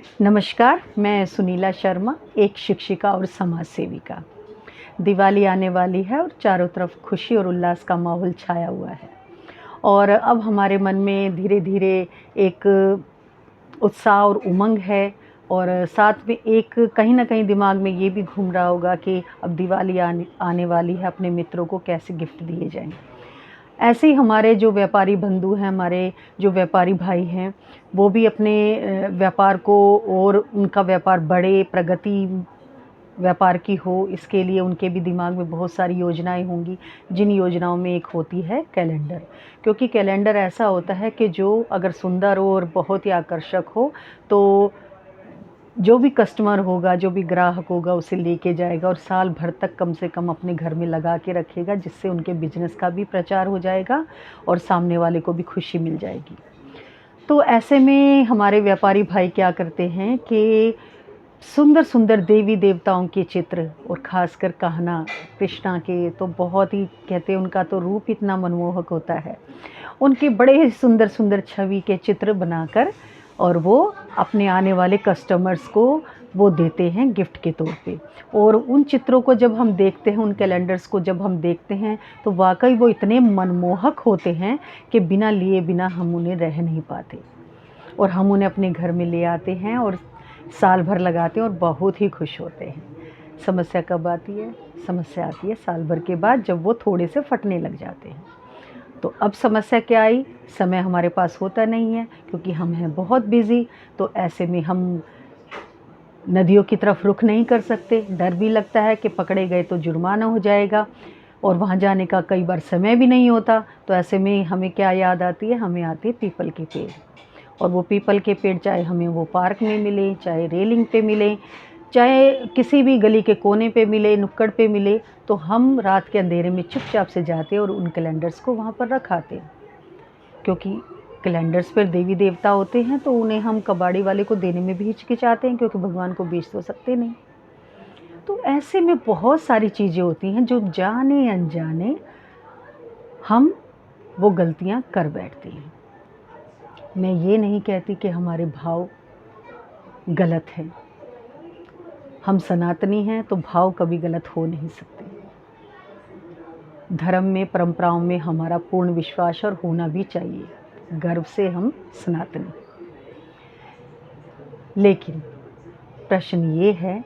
नमस्कार, मैं सुनीला शर्मा, एक शिक्षिका और समाज सेविका। दिवाली आने वाली है और चारों तरफ खुशी और उल्लास का माहौल छाया हुआ है और अब हमारे मन में धीरे-धीरे एक उत्साह और उमंग है और साथ में एक कहीं न कहीं दिमाग में ये भी घूम रहा होगा कि अब दिवाली आने आने वाली है, अपने मित्रों को कैसे गिफ्ट दिए जाएँ। ऐसे ही हमारे जो व्यापारी बंधु हैं, हमारे जो व्यापारी भाई हैं, वो भी अपने व्यापार को और उनका व्यापार बढ़े, प्रगति व्यापार की हो, इसके लिए उनके भी दिमाग में बहुत सारी योजनाएँ होंगी, जिन योजनाओं में एक होती है कैलेंडर। क्योंकि कैलेंडर ऐसा होता है कि जो अगर सुंदर हो और बहुत ही आकर्षक हो, तो जो भी कस्टमर होगा, जो भी ग्राहक होगा उसे लेके जाएगा और साल भर तक कम से कम अपने घर में लगा के रखेगा, जिससे उनके बिज़नेस का भी प्रचार हो जाएगा और सामने वाले को भी खुशी मिल जाएगी। तो ऐसे में हमारे व्यापारी भाई क्या करते हैं कि सुंदर-सुंदर देवी-देवताओं के चित्र और ख़ासकर कहना कृष्णा के तो बहुत ही कहते हैं उनका तो रूप इतना मनमोहक होता है। उनके बड़े ही सुंदर-सुंदर छवि के चित्र बनाकर और वो अपने आने वाले कस्टमर्स को वो देते हैं गिफ्ट के तौर पे। और उन चित्रों को जब हम देखते हैं, उन कैलेंडर्स को जब हम देखते हैं, तो वाक़ई वो इतने मनमोहक होते हैं कि बिना लिए बिना हम उन्हें रह नहीं पाते। और हम उन्हें अपने घर में ले आते हैं और साल भर लगाते हैं और बहुत ही खुश होते हैं। समस्या कब आती है? समस्या आती है साल भर के बाद, जब वो थोड़े से फटने लग जाते हैं। तो अब समस्या क्या आई? समय हमारे पास होता नहीं है क्योंकि हम हैं बहुत बिज़ी, तो ऐसे में हम नदियों की तरफ रुख नहीं कर सकते। डर भी लगता है कि पकड़े गए तो जुर्माना हो जाएगा और वहाँ जाने का कई बार समय भी नहीं होता। तो ऐसे में हमें क्या याद आती है? हमें आती है पीपल के पेड़। और वो पीपल के पेड़ चाहे हमें वो पार्क में मिले, चाहे रेलिंग पे मिले, चाहे किसी भी गली के कोने पे मिले, नुक्कड़ पे मिले, तो हम रात के अंधेरे में चुपचाप से जाते और उन कैलेंडर्स को वहाँ पर रख आते। क्योंकि कैलेंडर्स पर देवी देवता होते हैं, तो उन्हें हम कबाड़ी वाले को देने में भी हिचकिचाते हैं क्योंकि भगवान को बेच तो सकते नहीं। तो ऐसे में बहुत सारी चीज़ें होती हैं जो जाने अनजाने हम वो गलतियाँ कर बैठते हैं। मैं ये नहीं कहती कि हमारे भाव गलत हैं। हम सनातनी हैं तो भाव कभी गलत हो नहीं सकते। धर्म में, परंपराओं में हमारा पूर्ण विश्वास और होना भी चाहिए। गर्व से हम सनातनी। लेकिन प्रश्न ये है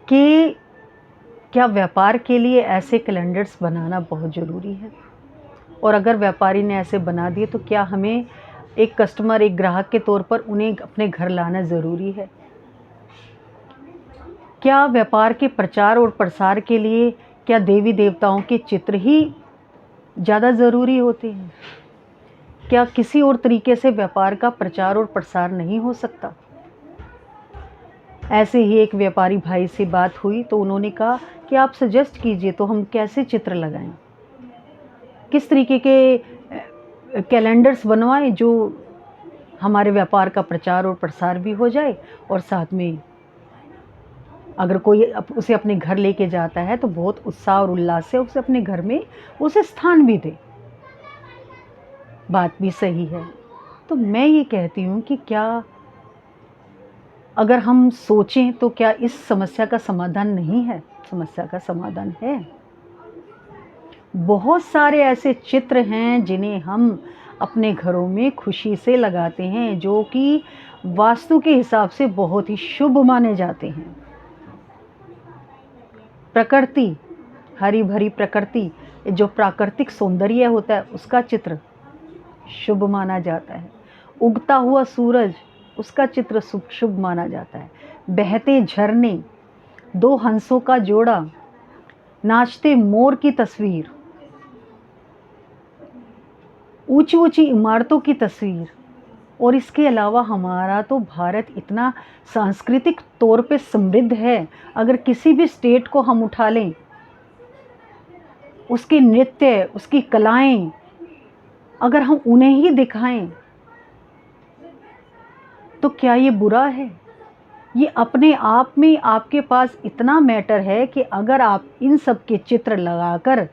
कि क्या व्यापार के लिए ऐसे कैलेंडर्स बनाना बहुत ज़रूरी है? और अगर व्यापारी ने ऐसे बना दिए तो क्या हमें एक कस्टमर, एक ग्राहक के तौर पर उन्हें अपने घर लाना ज़रूरी है? क्या व्यापार के प्रचार और प्रसार के लिए क्या देवी देवताओं के चित्र ही ज़्यादा ज़रूरी होते हैं? क्या किसी और तरीके से व्यापार का प्रचार और प्रसार नहीं हो सकता? ऐसे ही एक व्यापारी भाई से बात हुई तो उन्होंने कहा कि आप सजेस्ट कीजिए तो हम कैसे चित्र लगाएं, किस तरीके के कैलेंडर्स बनवाएं जो हमारे व्यापार का प्रचार और प्रसार भी हो जाए और साथ में अगर कोई उसे अपने घर लेके जाता है तो बहुत उत्साह और उल्लास से उसे अपने घर में उसे स्थान भी दे। बात भी सही है। तो मैं ये कहती हूँ कि क्या अगर हम सोचें तो क्या इस समस्या का समाधान नहीं है? समस्या का समाधान है। बहुत सारे ऐसे चित्र हैं जिन्हें हम अपने घरों में खुशी से लगाते हैं, जो कि वास्तु के हिसाब से बहुत ही शुभ माने जाते हैं। प्रकृति, हरी भरी प्रकृति, जो प्राकृतिक सौंदर्य होता है उसका चित्र शुभ माना जाता है। उगता हुआ सूरज, उसका चित्र शुभ माना जाता है। बहते झरने, दो हंसों का जोड़ा, नाचते मोर की तस्वीर, ऊंची ऊंची इमारतों की तस्वीर। और इसके अलावा हमारा तो भारत इतना सांस्कृतिक तौर पे समृद्ध है। अगर किसी भी स्टेट को हम उठा लें, उसके नृत्य, उसकी कलाएं अगर हम उन्हें ही दिखाएं तो क्या ये बुरा है? ये अपने आप में आपके पास इतना मैटर है कि अगर आप इन सब के चित्र लगाकर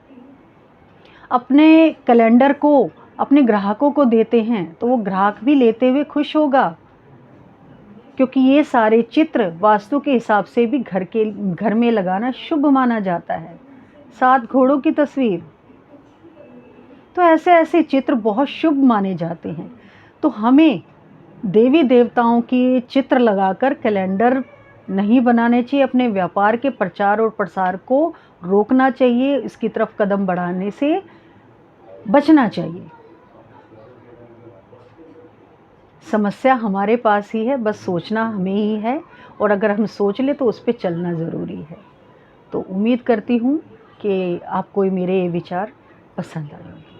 अपने कैलेंडर को अपने ग्राहकों को देते हैं तो वो ग्राहक भी लेते हुए खुश होगा। क्योंकि ये सारे चित्र वास्तु के हिसाब से भी घर में लगाना शुभ माना जाता है। 7 घोड़ों की तस्वीर, तो ऐसे ऐसे चित्र बहुत शुभ माने जाते हैं। तो हमें देवी देवताओं की चित्र लगाकर कैलेंडर नहीं बनाने चाहिए। अपने व्यापार के प्रचार और प्रसार को रोकना चाहिए, इसकी तरफ कदम बढ़ाने से बचना चाहिए। समस्या हमारे पास ही है, बस सोचना हमें ही है, और अगर हम सोच ले तो उस पे चलना ज़रूरी है। तो उम्मीद करती हूँ कि आपको मेरे ये विचार पसंद आए।